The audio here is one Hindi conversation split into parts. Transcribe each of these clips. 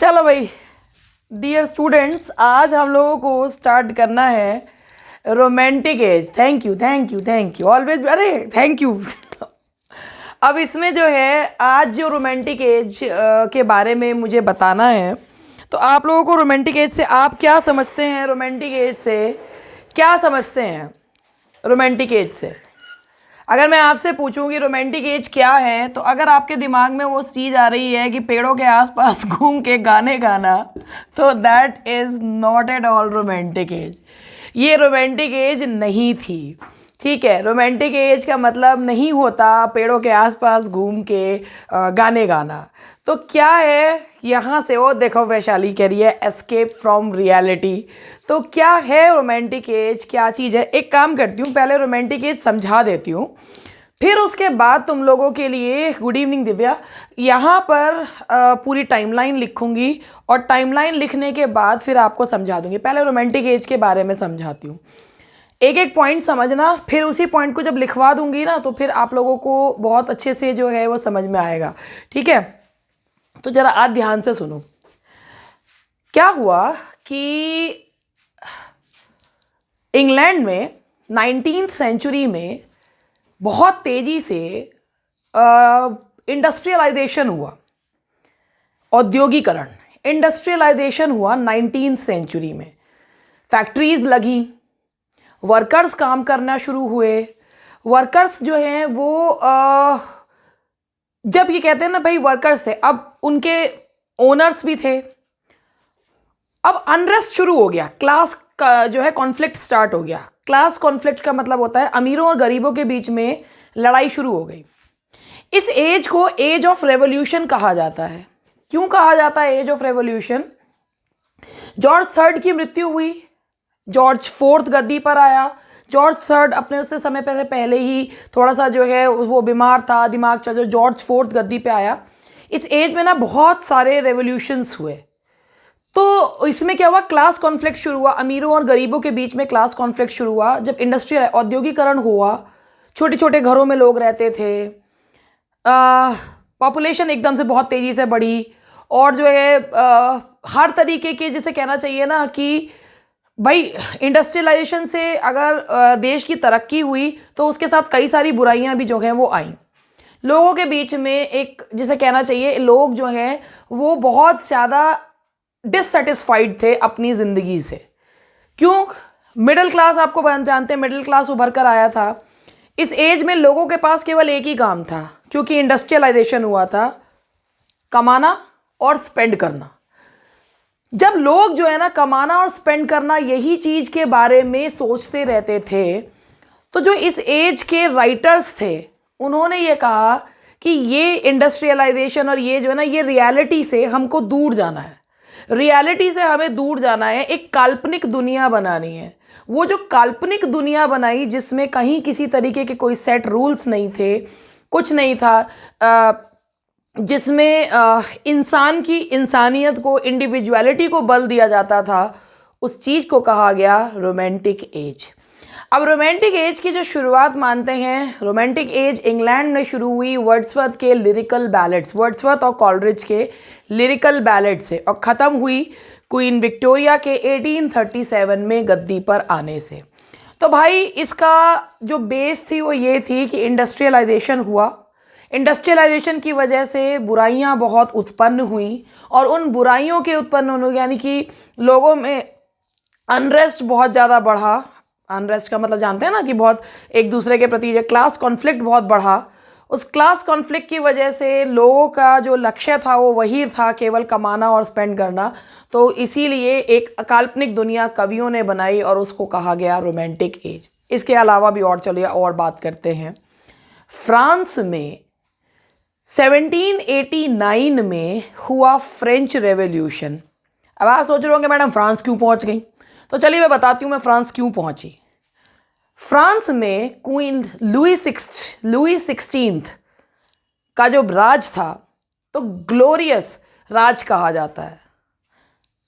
चलो भाई डियर स्टूडेंट्स, आज हम लोगों को स्टार्ट करना है romantic as. Thank you thank you thank you always, अरे थैंक यू। अब इसमें जो है आज जो रोमांटिक एज के बारे में मुझे बताना है, तो आप लोगों को रोमांटिक एज से आप क्या समझते हैं, रोमांटिक एज से क्या समझते हैं। रोमांटिक एज से अगर मैं आपसे पूछूं कि रोमांटिक एज क्या है, तो अगर आपके दिमाग में वो चीज़ आ रही है कि पेड़ों के आसपास घूम के गाने गाना, तो that is not at all romantic as. ये रोमांटिक एज नहीं थी। ठीक है, रोमांटिक एज का मतलब नहीं होता पेड़ों के आसपास घूम के गाने गाना। तो क्या है यहाँ से, वो देखो वैशाली कह रही है एस्केप फ्रॉम रियलिटी। तो क्या है रोमांटिक एज, क्या चीज़ है। एक काम करती हूँ, पहले रोमांटिक एज समझा देती हूँ, फिर उसके बाद तुम लोगों के लिए, गुड इवनिंग दिव्या, यहाँ पर पूरी टाइमलाइन लिखूँगी और टाइमलाइन लिखने के बाद फिर आपको समझा दूँगी। पहले रोमांटिक एज के बारे में समझाती हूँ, एक एक पॉइंट समझना, फिर उसी पॉइंट को जब लिखवा दूँगी ना, तो फिर आप लोगों को बहुत अच्छे से जो है वो समझ में आएगा। ठीक है, तो ज़रा आज ध्यान से सुनो। क्या हुआ कि इंग्लैंड में 19th सेंचुरी में बहुत तेज़ी से इंडस्ट्रियलाइजेशन हुआ, औद्योगिकरण, इंडस्ट्रियलाइजेशन हुआ 19th सेंचुरी में। फैक्ट्रीज़ लगी, वर्कर्स काम करना शुरू हुए। वर्कर्स जो हैं वो जब ये कहते हैं ना भाई वर्कर्स थे, अब उनके ओनर्स भी थे। अब अनरेस्ट शुरू हो गया, क्लास का जो है कॉन्फ्लिक्ट स्टार्ट हो गया। क्लास कॉन्फ्लिक्ट का मतलब होता है अमीरों और गरीबों के बीच में लड़ाई शुरू हो गई। इस एज को एज ऑफ रेवोल्यूशन कहा जाता है। क्यों कहा जाता है age of revolution? George third की मृत्यु हुई, जॉर्ज फोर्थ गद्दी पर आया। जॉर्ज थर्ड अपने उससे समय से पहले ही थोड़ा सा जो है वो बीमार था, दिमाग चल, जो जॉर्ज फोर्थ गद्दी पे आया। इस एज में ना बहुत सारे रेवोल्यूशंस हुए। तो इसमें क्या हुआ, क्लास कॉन्फ्लिक्ट शुरू हुआ, अमीरों और गरीबों के बीच में क्लास कॉन्फ्लिक्ट शुरू हुआ। जब इंडस्ट्रियल औद्योगिकरण हुआ, छोटे छोटे घरों में लोग रहते थे, पॉपुलेशन एकदम से बहुत तेज़ी से बढ़ी, और जो है हर तरीके के, जैसे कहना चाहिए ना कि भाई इंडस्ट्रियलाइजेशन से अगर देश की तरक्की हुई तो उसके साथ कई सारी बुराइयां भी जो हैं वो आईं। लोगों के बीच में एक, जिसे कहना चाहिए, लोग जो हैं वो बहुत ज़्यादा डिससेटिस्फाइड थे अपनी ज़िंदगी से। क्यों? मिडिल क्लास, आपको जानते हैं, मिडिल क्लास उभर कर आया था। इस एज में लोगों के पास केवल एक ही काम था, क्योंकि इंडस्ट्रियलाइजेशन हुआ था, कमाना और स्पेंड करना। जब लोग जो है ना कमाना और स्पेंड करना, यही चीज़ के बारे में सोचते रहते थे, तो जो इस एज के राइटर्स थे उन्होंने ये कहा कि ये इंडस्ट्रियलाइजेशन और ये जो है ना, ये रियलिटी से हमको दूर जाना है। रियलिटी से हमें दूर जाना है, एक काल्पनिक दुनिया बनानी है। वो जो काल्पनिक दुनिया बनाई जिसमें कहीं किसी तरीके के कोई सेट रूल्स नहीं थे, कुछ नहीं था, जिसमें इंसान की इंसानियत को, इंडिविजुअलिटी को बल दिया जाता था, उस चीज़ को कहा गया रोमांटिक एज। अब रोमांटिक एज की जो शुरुआत मानते हैं, रोमांटिक एज इंग्लैंड में शुरू हुई वर्ड्सवर्थ के लिरिकल बैलेड्स, वर्ड्सवर्थ और कॉलरिज के लिरिकल बैलेड से, और ख़त्म हुई क्वीन विक्टोरिया के 1837 में गद्दी पर आने से। तो भाई इसका जो बेस थी वो ये थी कि इंडस्ट्रियलाइजेशन हुआ। इंडस्ट्रियलाइजेशन की वजह से बुराइयां बहुत उत्पन्न हुई, और उन बुराइयों के उत्पन्न होने, यानी कि लोगों में अनरेस्ट बहुत ज़्यादा बढ़ा। अनरेस्ट का मतलब जानते हैं ना कि बहुत एक दूसरे के प्रति, जो क्लास कॉन्फ्लिक्ट बहुत बढ़ा। उस क्लास कॉन्फ्लिक्ट की वजह से लोगों का जो लक्ष्य था वो वही था, केवल कमाना और स्पेंड करना। तो इसीलिए एक काल्पनिक दुनिया कवियों ने बनाई और उसको कहा गया रोमांटिक एज। इसके अलावा भी और, चलिए और बात करते हैं। फ्रांस में 1789 में हुआ फ्रेंच रेवोल्यूशन। अब आप सोच रहे होंगे मैडम फ्रांस क्यों पहुंच गई, तो चलिए मैं बताती हूँ मैं फ्रांस क्यों पहुंची। फ्रांस में क्वीन लुई 16 का जो राज था, तो ग्लोरियस राज कहा जाता है।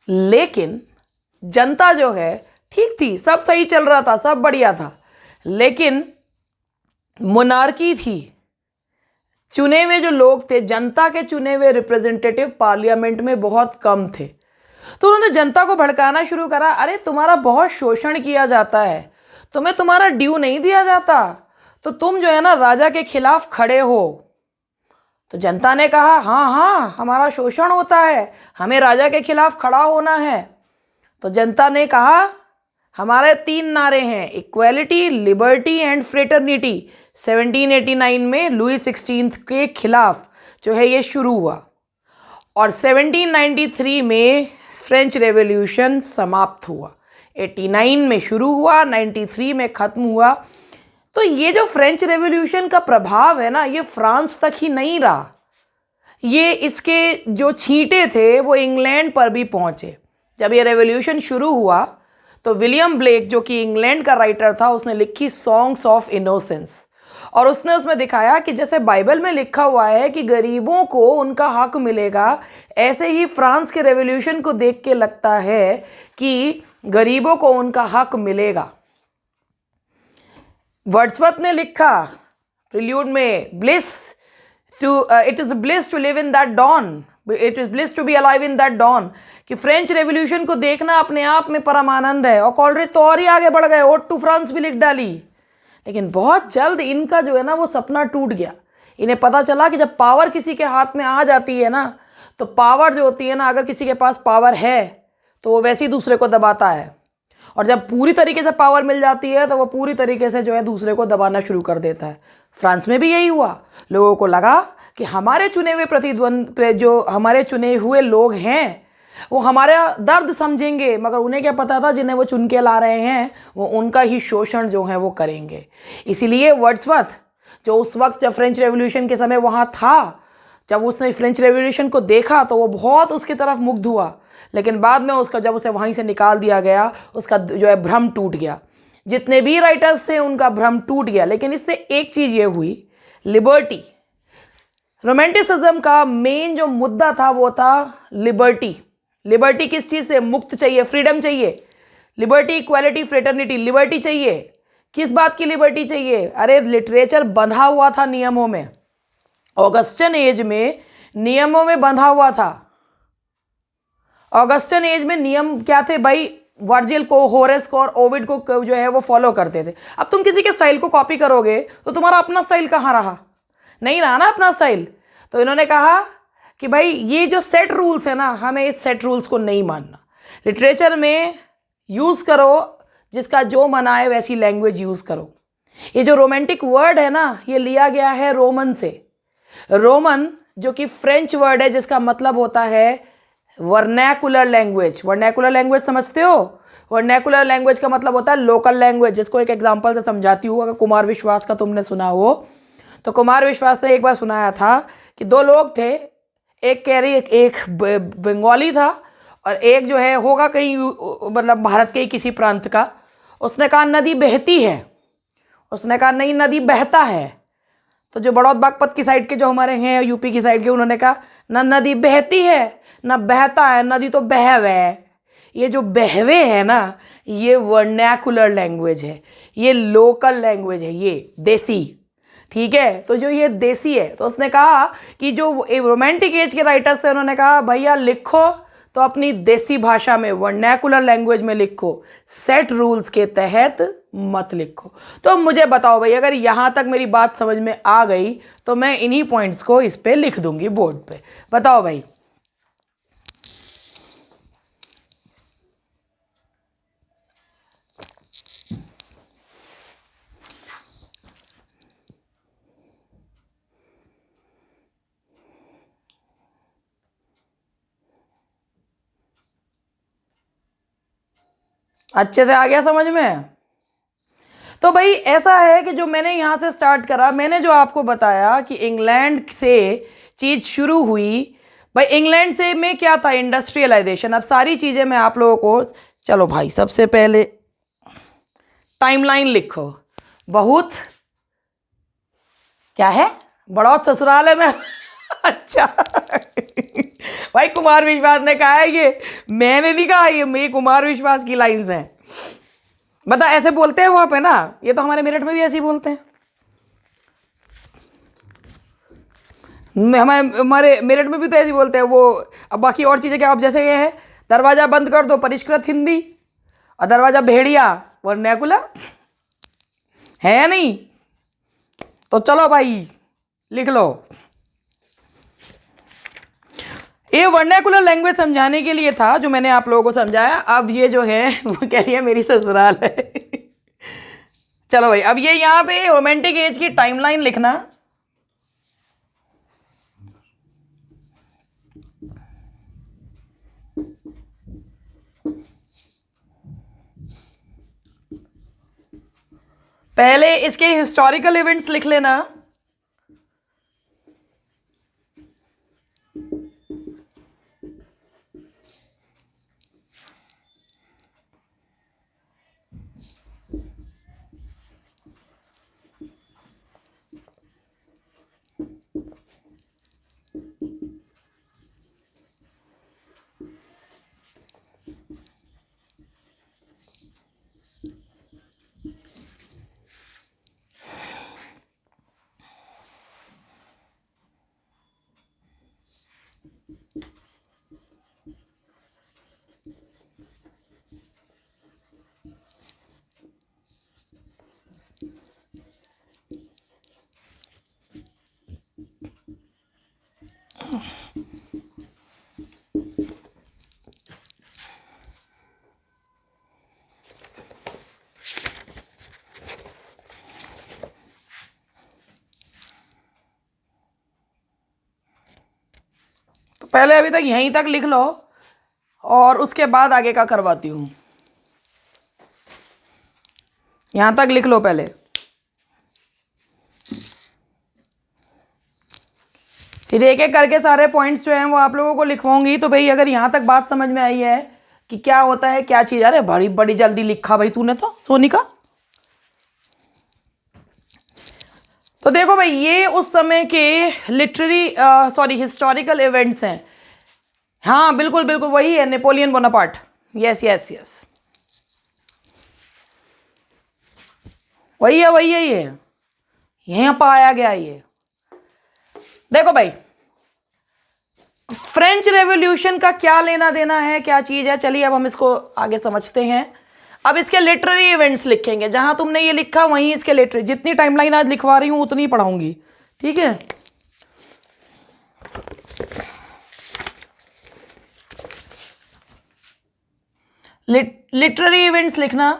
लेकिन जनता जो है ठीक थी, सब सही चल रहा था, सब बढ़िया था, लेकिन मोनार्की थी, चुने हुए जो लोग थे, जनता के चुने हुए रिप्रेजेंटेटिव पार्लियामेंट में बहुत कम थे। तो उन्होंने जनता को भड़काना शुरू करा, अरे तुम्हारा बहुत शोषण किया जाता है, तुम्हें तुम्हारा ड्यू नहीं दिया जाता, तो तुम जो है ना राजा के खिलाफ खड़े हो। तो जनता ने कहा हाँ हाँ हमारा शोषण होता है, हमें राजा के खिलाफ खड़ा होना है। तो जनता ने कहा हमारे 3 नारे हैं, इक्वालिटी, लिबर्टी एंड फ्रेटर्निटी। 1789 में लुई 16 के खिलाफ जो है ये शुरू हुआ और 1793 में फ्रेंच रेवोल्यूशन समाप्त हुआ। 89 में शुरू हुआ, 93 में ख़त्म हुआ। तो ये जो फ्रेंच रेवोल्यूशन का प्रभाव है ना, ये फ्रांस तक ही नहीं रहा, ये इसके जो छींटे थे वो इंग्लैंड पर भी पहुँचे। जब ये रेवोल्यूशन शुरू हुआ तो विलियम ब्लेक जो कि इंग्लैंड का राइटर था, उसने लिखी सॉन्ग्स ऑफ इनोसेंस और उसने उसमें दिखाया कि जैसे बाइबल में लिखा हुआ है कि गरीबों को उनका हक मिलेगा, ऐसे ही फ्रांस के रेवोल्यूशन को देख के लगता है कि गरीबों को उनका हक मिलेगा। वर्ड्सवर्थ ने लिखा प्रिल्यूड में, it is bliss to live in that dawn, it is bliss to be alive in that dawn, कि फ्रेंच रेवोल्यूशन को देखना अपने आप में परमानंद है। और कॉलरेज तो और ही आगे बढ़ गए, ओड टू फ्रांस भी लिख डाली। लेकिन बहुत जल्द इनका जो है ना वो सपना टूट गया। इन्हें पता चला कि जब पावर किसी के हाथ में आ जाती है ना, तो पावर जो होती है ना, अगर किसी के पास पावर है तो वो वैसे ही दूसरे को दबाता है, और जब पूरी तरीके से पावर मिल जाती है तो वो पूरी तरीके से जो है दूसरे को दबाना शुरू कर देता है। फ्रांस में भी यही हुआ। लोगों को लगा कि हमारे चुने हुए जो हमारे चुने हुए लोग हैं वो हमारा दर्द समझेंगे, मगर उन्हें क्या पता था जिन्हें वो चुन के ला रहे हैं वो उनका ही शोषण जो है वो करेंगे। इसीलिए वर्ड्सवर्थ जो उस वक्त जब फ्रेंच रेवोल्यूशन के समय वहाँ था, जब उसने फ्रेंच रेवोल्यूशन को देखा तो वो बहुत उसकी तरफ मुग्ध हुआ, लेकिन बाद में उसका जब उसे वहीं से निकाल दिया गया, उसका जो है भ्रम टूट गया। जितने भी राइटर्स थे उनका भ्रम टूट गया। लेकिन इससे एक चीज़ ये हुई, लिबर्टी, रोमांटिसिज्म का मेन जो मुद्दा था वो था लिबर्टी। लिबर्टी किस चीज़ से? मुक्त चाहिए, फ्रीडम चाहिए, लिबर्टी, इक्वालिटी, फ्रेटर्निटी, लिबर्टी चाहिए। किस बात की लिबर्टी चाहिए? अरे लिटरेचर बंधा हुआ था नियमों में, ऑगस्टन एज में नियमों में बंधा हुआ था। ऑगस्टन एज में नियम क्या थे भाई? वर्जिल को, होरेस को और ओविड को जो है वो फॉलो करते थे। अब तुम किसी के स्टाइल को कॉपी करोगे तो तुम्हारा अपना स्टाइल कहाँ रहा? नहीं रहा ना अपना स्टाइल। तो इन्होंने कहा कि भाई ये जो सेट रूल्स है ना, हमें इस सेट रूल्स को नहीं मानना। लिटरेचर में यूज़ करो जिसका जो मना है वैसी लैंग्वेज यूज़ करो। ये जो रोमांटिक वर्ड है ना, ये लिया गया है रोमन से। रोमन जो कि फ्रेंच वर्ड है जिसका मतलब होता है वर्नैकुलर लैंग्वेज। वर्नैकुलर लैंग्वेज समझते हो? वर्नैकुलर लैंग्वेज का मतलब होता है लोकल लैंग्वेज। जिसको एक एग्जांपल से समझाती हूँ। अगर कुमार विश्वास का तुमने सुना हो तो कुमार विश्वास ने एक बार सुनाया था कि 2 लोग थे, एक कह रही एक बंगाली था और एक जो है होगा कहीं मतलब भारत के ही किसी प्रांत का। उसने कहा नदी बहती है, उसने कहा नहीं नदी बहता है। तो जो बड़ौद बागपत की साइड के जो हमारे हैं यूपी की साइड के, उन्होंने कहा ना नदी बहती है ना बहता है, नदी तो बहवे है। ये जो बहवे है ना, ये वर्नैकुलर लैंग्वेज है, ये लोकल लैंग्वेज है, ये देसी। ठीक है, तो जो ये देसी है, तो उसने कहा कि जो रोमांटिक एज के राइटर्स थे उन्होंने कहा भैया लिखो तो अपनी देसी भाषा में, वर्नैकुलर लैंग्वेज में लिखो, सेट रूल्स के तहत मत लिखो। तो अब मुझे बताओ भाई, अगर यहाँ तक मेरी बात समझ में आ गई तो मैं इन्हीं पॉइंट्स को इस पे लिख दूंगी बोर्ड पे। बताओ भाई। अच्छे से आ गया समझ में? तो भाई ऐसा है कि जो मैंने यहाँ से स्टार्ट करा, मैंने जो आपको बताया कि इंग्लैंड से चीज़ शुरू हुई। भाई इंग्लैंड से में क्या था? इंडस्ट्रियलाइजेशन। अब सारी चीज़ें मैं आप लोगों को, चलो भाई सबसे पहले टाइमलाइन लिखो। बहुत क्या है? बड़ौत ससुराल है मैं अच्छा भाई कुमार विश्वास ने कहा है, ये मैंने नहीं कहा, ये मेरी कुमार विश्वास की लाइंस हैं। बता ऐसे बोलते हैं वहाँ पे ना, ये तो हमारे मेरठ में भी ऐसे ही बोलते हैं। हमारे मेरठ में भी तो ऐसे ही बोलते हैं वो। अब बाकी और चीज़ें क्या, अब जैसे ये है, दरवाजा बंद कर दो परिष्कृत हिंदी, और दरवाजा भेड़िया वर्नैकुलर है नहीं। तो चलो भाई लिख लो। ये वर्नैकुलर लैंग्वेज समझाने के लिए था जो मैंने आप लोगों को समझाया। अब ये जो है वो कह रही है मेरी ससुराल है। चलो भाई, अब ये यहाँ पे रोमांटिक एज की टाइमलाइन लिखना। पहले इसके हिस्टोरिकल इवेंट्स लिख लेना। तो पहले अभी तक यहीं तक लिख लो और उसके बाद आगे का करवाती हूँ। यहां तक लिख लो पहले, फिर एक एक करके सारे पॉइंट्स जो हैं वो आप लोगों को लिखवाऊंगी। तो भाई अगर यहां तक बात समझ में आई है कि क्या होता है क्या चीज़, अरे बड़ी बड़ी जल्दी लिखा भाई तूने तो सोनिका। तो देखो भाई ये उस समय के लिटरेरी सॉरी हिस्टोरिकल इवेंट्स हैं। हाँ बिल्कुल बिल्कुल वही है, Napoleon Bonaparte. Yes yes yes, वही है वही है, ये यहां पाया गया ये। देखो भाई फ्रेंच रेवोल्यूशन का क्या लेना देना है, क्या चीज़ है, चलिए अब हम इसको आगे समझते हैं। अब इसके लिटरेरी इवेंट्स लिखेंगे, जहां तुमने ये लिखा वहीं इसके लिटरेरी, जितनी टाइमलाइन आज लिखवा रही हूं उतनी पढ़ाऊंगी, ठीक है। लिटरेरी इवेंट्स लिखना।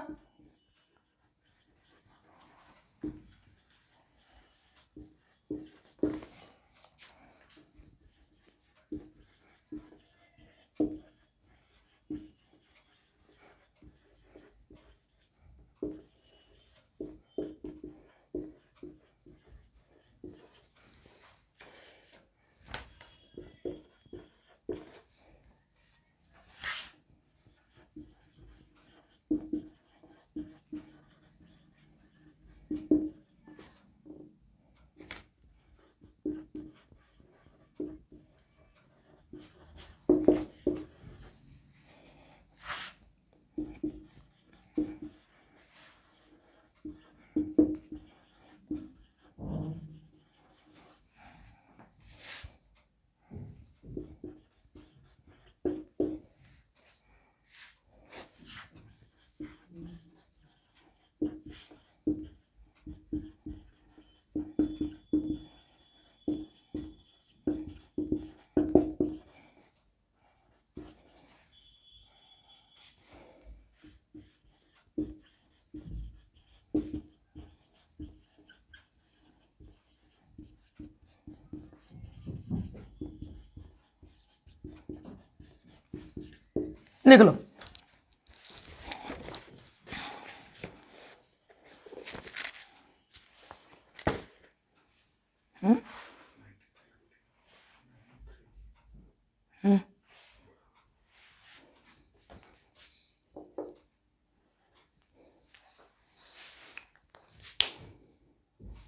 लिख लो।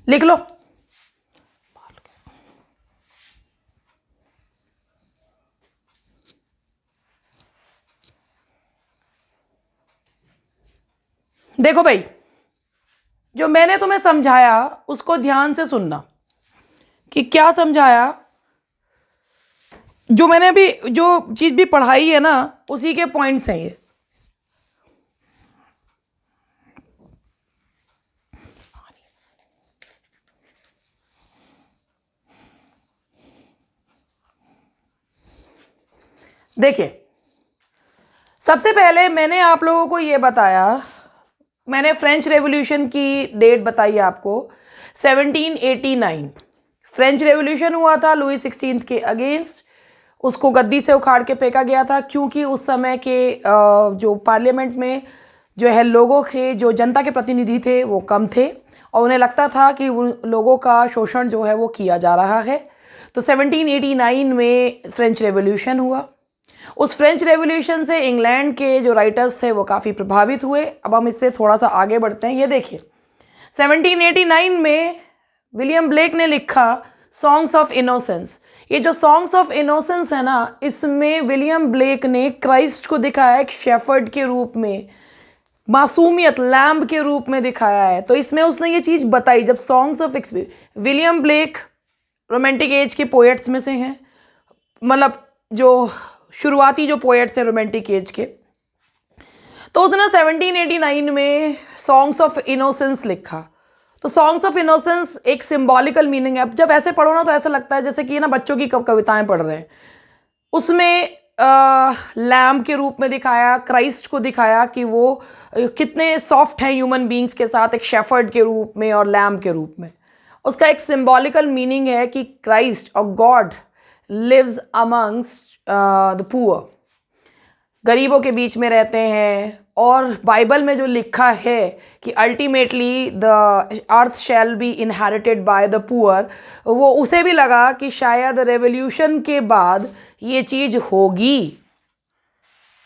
लिख लो। देखो भाई जो मैंने तुम्हें समझाया उसको ध्यान से सुनना कि क्या समझाया। जो मैंने अभी जो चीज़ भी पढ़ाई है ना, उसी के पॉइंट्स हैं ये। देखिए, सबसे पहले मैंने आप लोगों को ये बताया, मैंने फ्रेंच रेवोल्यूशन की डेट बताई आपको 1789। फ्रेंच रेवोल्यूशन हुआ था लुई 16 के अगेंस्ट, उसको गद्दी से उखाड़ के फेंका गया था क्योंकि उस समय के जो पार्लियामेंट में जो है लोगों के, जो जनता के प्रतिनिधि थे वो कम थे और उन्हें लगता था कि उन लोगों का शोषण जो है वो किया जा रहा है। तो 1789 में फ्रेंच रेवोल्यूशन हुआ। उस फ्रेंच रेवोल्यूशन से इंग्लैंड के जो राइटर्स थे वो काफ़ी प्रभावित हुए। अब हम इससे थोड़ा सा आगे बढ़ते हैं। ये देखिए, 1789 में विलियम ब्लेक ने लिखा सॉन्ग्स ऑफ इनोसेंस। ये जो सॉन्ग्स ऑफ इनोसेंस है ना, इसमें विलियम ब्लेक ने क्राइस्ट को दिखाया एक शेफर्ड के रूप में, मासूमियत, लैम्ब के रूप में दिखाया है। तो इसमें उसने ये चीज़ बताई। जब songs of William Blake romantic as के पोएट्स में से हैं, मतलब जो शुरुआती जो पोएट्स हैं रोमांटिक एज के, तो उसने 1789 में सॉन्ग्स ऑफ इनोसेंस लिखा। तो सॉन्ग्स ऑफ इनोसेंस एक सिंबॉलिकल मीनिंग है। अब जब ऐसे पढ़ो ना तो ऐसा लगता है जैसे कि ना बच्चों की कविताएं पढ़ रहे हैं। उसमें लैम्ब के रूप में दिखाया, क्राइस्ट को दिखाया कि वो कितने सॉफ्ट हैं ह्यूमन बींग्स के साथ, एक शेफर्ड के रूप में और लैम्ब के रूप में। उसका एक सिंबॉलिकल मीनिंग है कि क्राइस्ट और God lives amongst the poor, गरीबों के बीच में रहते हैं। और बाइबल में जो लिखा है कि ultimately the earth shall be inherited by the poor, वो उसे भी लगा कि शायद रेवोल्यूशन के बाद ये चीज़ होगी।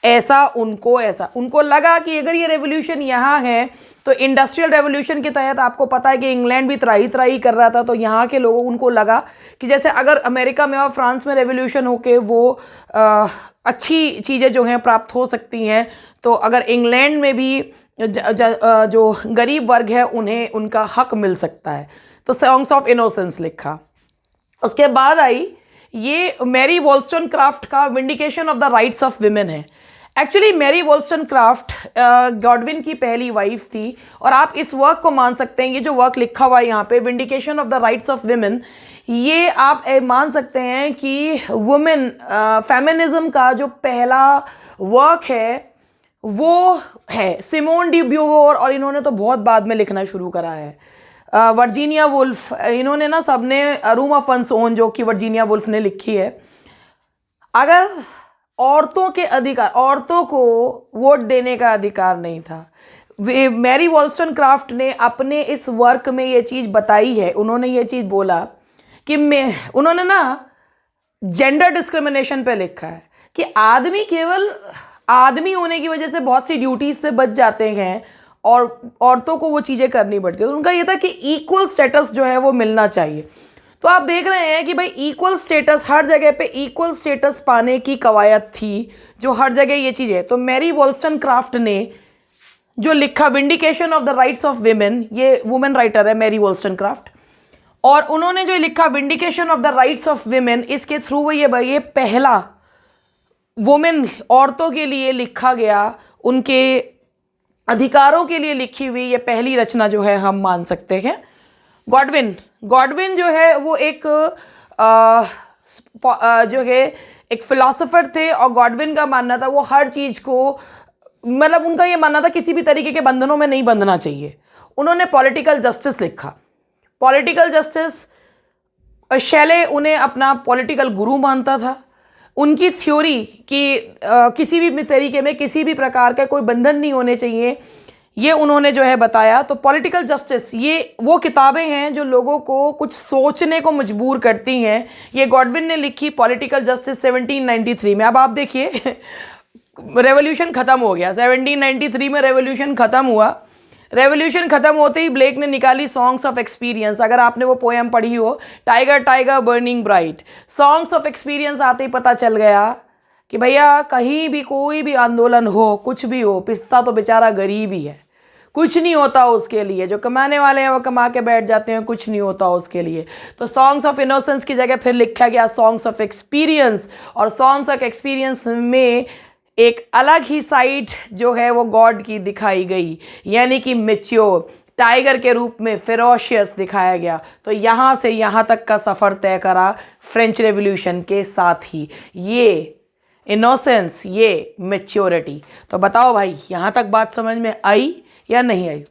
ऐसा उनको लगा कि अगर ये रेवोल्यूशन यहाँ है तो इंडस्ट्रियल रेवोल्यूशन के तहत आपको पता है कि इंग्लैंड भी त्राही त्राही कर रहा था, तो यहाँ के लोगों उनको लगा कि जैसे अगर अमेरिका में और फ्रांस में रेवोल्यूशन होके वो अच्छी चीज़ें जो हैं प्राप्त हो सकती हैं, तो अगर इंग्लैंड में भी जो गरीब वर्ग है उन्हें उनका हक मिल सकता है। तो सॉन्ग्स ऑफ इनोसेंस लिखा। उसके बाद आई ये मैरी वॉलस्टोनक्राफ्ट का vindication of the rights of women है। एक्चुअली मैरी वॉलस्टोनक्राफ्ट गॉडविन की पहली वाइफ थी और आप इस वर्क को मान सकते हैं, ये जो वर्क लिखा हुआ है यहाँ पे vindication of the rights of women, ये आप मान सकते हैं कि वुमेन फेमिनिज्म का जो पहला वर्क है वो है सिमोन डी ब्यूवोर। और इन्होंने तो बहुत बाद में लिखना शुरू करा है। वर्जीनिया वुल्फ, इन्होंने ना सबने रूम ऑफ वंस ओन जो कि वर्जीनिया वुल्फ ने लिखी है। अगर औरतों के अधिकार, औरतों को वोट देने का अधिकार नहीं था, मैरी वॉलस्टोनक्राफ्ट ने अपने इस वर्क में ये चीज़ बताई है। उन्होंने ये चीज़ बोला कि उन्होंने ना जेंडर डिस्क्रिमिनेशन पे लिखा है कि आदमी केवल आदमी होने की वजह से बहुत सी ड्यूटीज से बच जाते हैं और औरतों को वो चीज़ें करनी पड़ती है। तो उनका ये था कि इक्वल स्टेटस जो है वो मिलना चाहिए। तो आप देख रहे हैं कि भाई इक्वल स्टेटस, हर जगह पे इक्वल स्टेटस पाने की कवायद थी, जो हर जगह ये चीज़ है। तो मैरी वॉलस्टोनक्राफ्ट ने जो लिखा vindication of the rights of women, ये वुमेन राइटर है मैरी वॉलस्टोनक्राफ्ट, और उन्होंने जो लिखा vindication of the rights of women, इसके थ्रू वो ये पहला वुमेन, औरतों के लिए लिखा गया, उनके अधिकारों के लिए लिखी हुई ये पहली रचना जो है हम मान सकते हैं। गॉडविन जो है वो एक जो है एक फिलोसोफर थे और गॉडविन का मानना था वो हर चीज़ को, मतलब उनका ये मानना था किसी भी तरीके के बंधनों में नहीं बंधना चाहिए। उन्होंने पॉलिटिकल जस्टिस लिखा। पॉलिटिकल जस्टिस, शैले उन्हें अपना पॉलिटिकल गुरु मानता था। उनकी थ्योरी कि किसी भी तरीके में किसी भी प्रकार का कोई बंधन नहीं होने चाहिए, ये उन्होंने जो है बताया। तो पॉलिटिकल जस्टिस, ये वो किताबें हैं जो लोगों को कुछ सोचने को मजबूर करती हैं। ये गॉडविन ने लिखी पॉलिटिकल जस्टिस 1793 में। अब आप देखिए रेवोल्यूशन ख़त्म हो गया, 1793 में रेवोल्यूशन ख़त्म हुआ। रेवोल्यूशन ख़त्म होते ही ब्लेक ने निकाली सॉन्ग्स ऑफ एक्सपीरियंस। अगर आपने वो पोएम पढ़ी हो, tiger tiger burning bright, songs of experience आते ही पता चल गया कि भैया कहीं भी कोई भी आंदोलन हो, कुछ भी हो, पिसता तो बेचारा गरीब ही है। कुछ नहीं होता उसके लिए, जो कमाने वाले हैं वो कमा के बैठ जाते हैं, कुछ नहीं होता उसके लिए। तो सॉन्ग्स ऑफ इनोसेंस की जगह फिर लिखा गया सॉन्ग्स ऑफ एक्सपीरियंस, और सॉन्ग्स ऑफ एक्सपीरियंस में एक अलग ही साइड जो है वो गॉड की दिखाई गई, यानी कि मैच्योर टाइगर के रूप में फेरोशियस दिखाया गया। तो यहाँ से यहाँ तक का सफ़र तय करा फ्रेंच रेवोल्यूशन के साथ ही, ये इनोसेंस, ये मैच्योरिटी। तो बताओ भाई, यहाँ तक बात समझ में आई या नहीं आई?